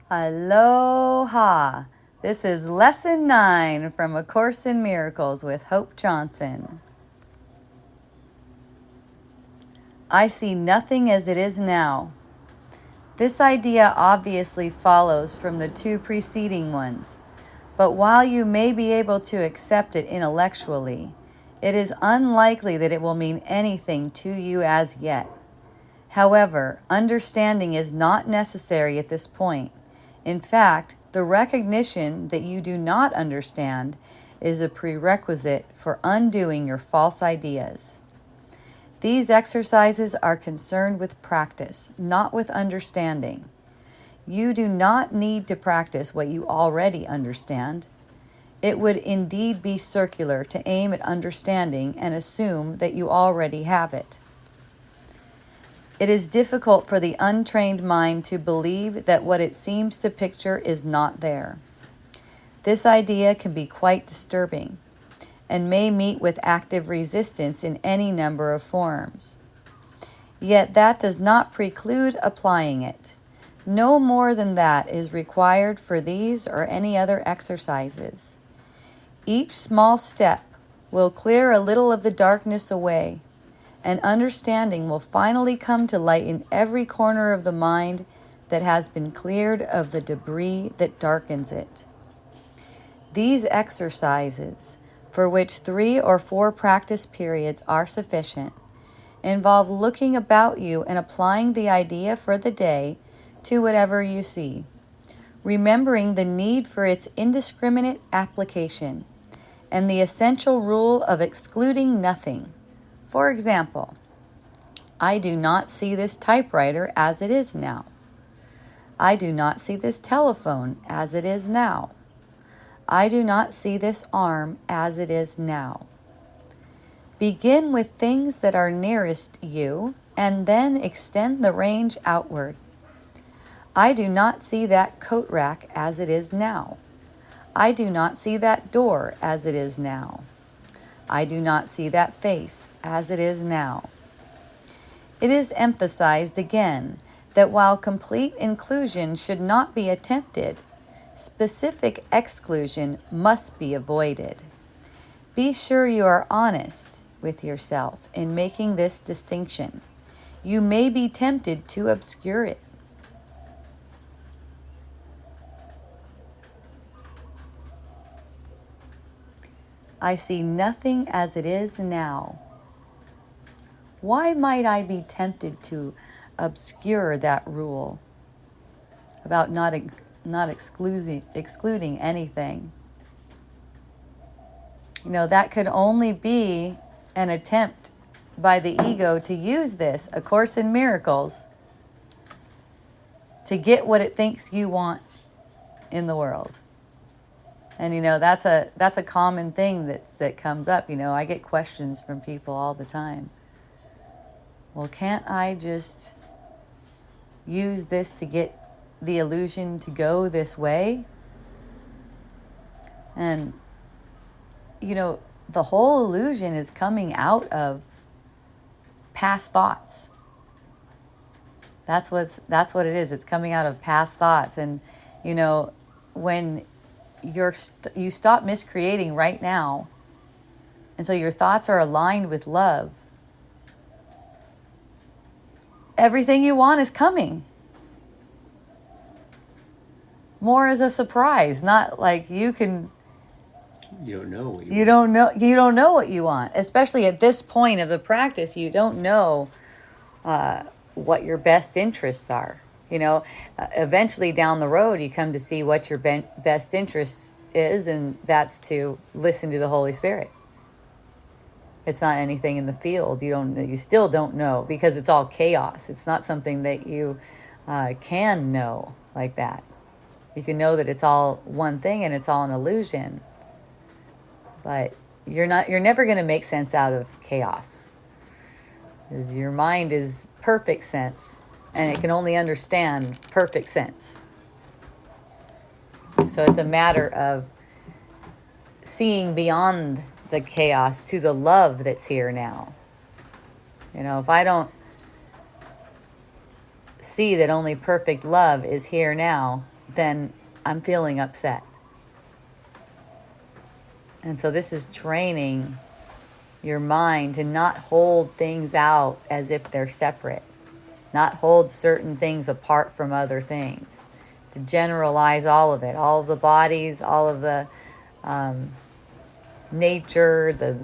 Aloha! This is Lesson 9 from A Course in Miracles with Hope Johnson. I see nothing as it is now. This idea obviously follows from the two preceding ones, but while you may be able to accept it intellectually, it is unlikely that it will mean anything to you as yet. However, understanding is not necessary at this point. In fact, the recognition that you do not understand is a prerequisite for undoing your false ideas. These exercises are concerned with practice, not with understanding. You do not need to practice what you already understand. It would indeed be circular to aim at understanding and assume that you already have it. It is difficult for the untrained mind to believe that what it seems to picture is not there. This idea can be quite disturbing and may meet with active resistance in any number of forms. Yet that does not preclude applying it. No more than that is required for these or any other exercises. Each small step will clear a little of the darkness away, and understanding will finally come to light in every corner of the mind that has been cleared of the debris that darkens it. These exercises, for which 3 or 4 practice periods are sufficient, involve looking about you and applying the idea for the day to whatever you see, remembering the need for its indiscriminate application and the essential rule of excluding nothing. For example, I do not see this typewriter as it is now. I do not see this telephone as it is now. I do not see this arm as it is now. Begin with things that are nearest you and then extend the range outward. I do not see that coat rack as it is now. I do not see that door as it is now. I do not see that face as it is now. It is emphasized again that while complete inclusion should not be attempted, specific exclusion must be avoided. Be sure you are honest with yourself in making this distinction. You may be tempted to obscure it. I see nothing as it is now. Why might I be tempted to obscure that rule about not excluding anything? That could only be an attempt by the ego to use this, A Course in Miracles, to get what it thinks you want in the world. And that's a common thing that comes up. I get questions from people all the time. Well, can't I just use this to get the illusion to go this way? And the whole illusion is coming out of past thoughts. That's what it is. It's coming out of past thoughts. And when you stop miscreating right now, and so your thoughts are aligned with love, everything you want is coming. More as a surprise, not like you don't know what you want. You don't know what you want, especially at this point of the practice. You don't know what your best interests are. Eventually down the road, you come to see what your best interest is, and that's to listen to the Holy Spirit. It's not anything in the field. You still don't know, because it's all chaos. It's not something that you can know like that. You can know that it's all one thing and it's all an illusion, but you're never going to make sense out of chaos, because your mind is perfect sense, and it can only understand perfect sense. So it's a matter of seeing beyond the chaos to the love that's here now. If I don't see that only perfect love is here now, then I'm feeling upset. And so this is training your mind to not hold things out as if they're separate, not hold certain things apart from other things, to generalize all of it, all of the bodies, all of the nature, the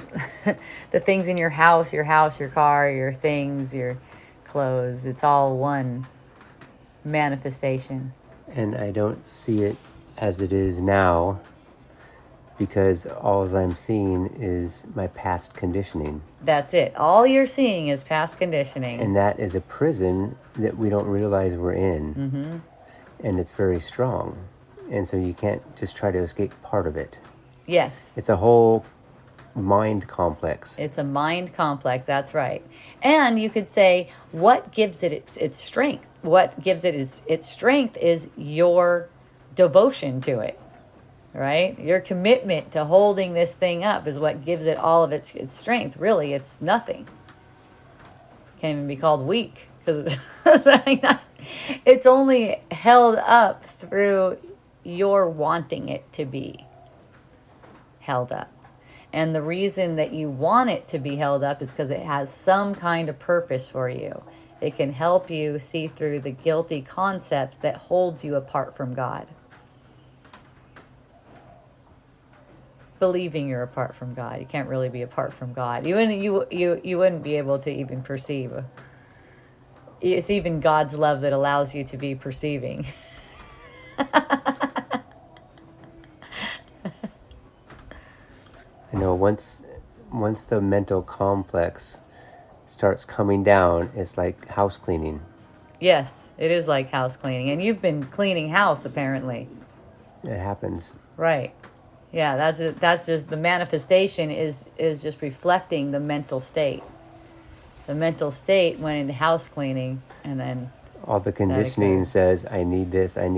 the things in your house, your car, your things, your clothes. It's all one manifestation. And I don't see it as it is now, because all I'm seeing is my past conditioning. That's it. All you're seeing is past conditioning. And that is a prison that we don't realize we're in. Mm-hmm. And it's very strong. And so you can't just try to escape part of it. Yes. It's a whole mind complex. It's a mind complex, that's right. And you could say, what gives it its strength? What gives it its strength is your devotion to it, right? Your commitment to holding this thing up is what gives it all of its strength. Really, it's nothing. Can't even be called weak, because it's only held up through your wanting it to be held up. And the reason that you want it to be held up is because it has some kind of purpose for you. It can help you see through the guilty concept that holds you apart from God. Believing you're apart from God. You can't really be apart from God. You wouldn't be able to even perceive. It's even God's love that allows you to be perceiving. You know, once the mental complex starts coming down, it's like house cleaning. Yes, it is like house cleaning. And you've been cleaning house, apparently. It happens. Right. Yeah, that's just the manifestation is just reflecting the mental state. The mental state went into house cleaning, and then all the conditioning says, I need this, and I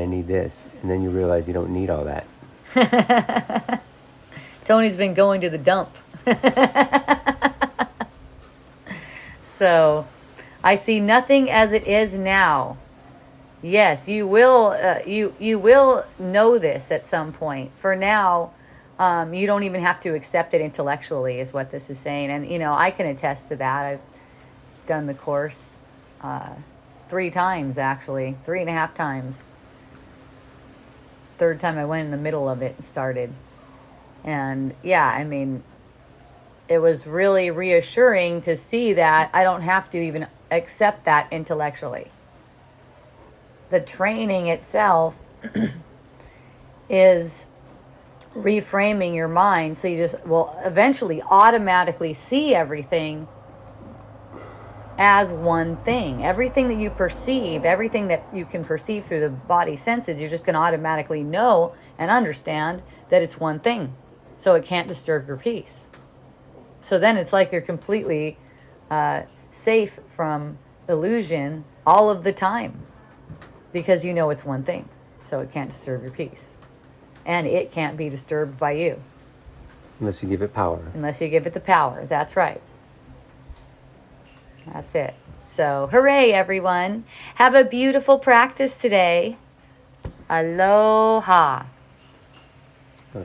need this. And then you realize you don't need all that. Tony's been going to the dump. So, I see nothing as it is now. Yes, you will. You will know this at some point. For now, you don't even have to accept it intellectually, is what this is saying. And I can attest to that. I've done the course 3 times, actually, 3.5 times. Third time I went in the middle of it and started. And yeah, I mean, it was really reassuring to see that I don't have to even accept that intellectually. The training itself is reframing your mind so you just will eventually automatically see everything as one thing. Everything that you perceive, everything that you can perceive through the body senses, you're just going to automatically know and understand that it's one thing. So it can't disturb your peace. So then it's like you're completely safe from illusion all of the time, because you know it's one thing. So it can't disturb your peace. And it can't be disturbed by you. Unless you give it power. Unless you give it the power. That's right. That's it. So, hooray, everyone. Have a beautiful practice today. Aloha.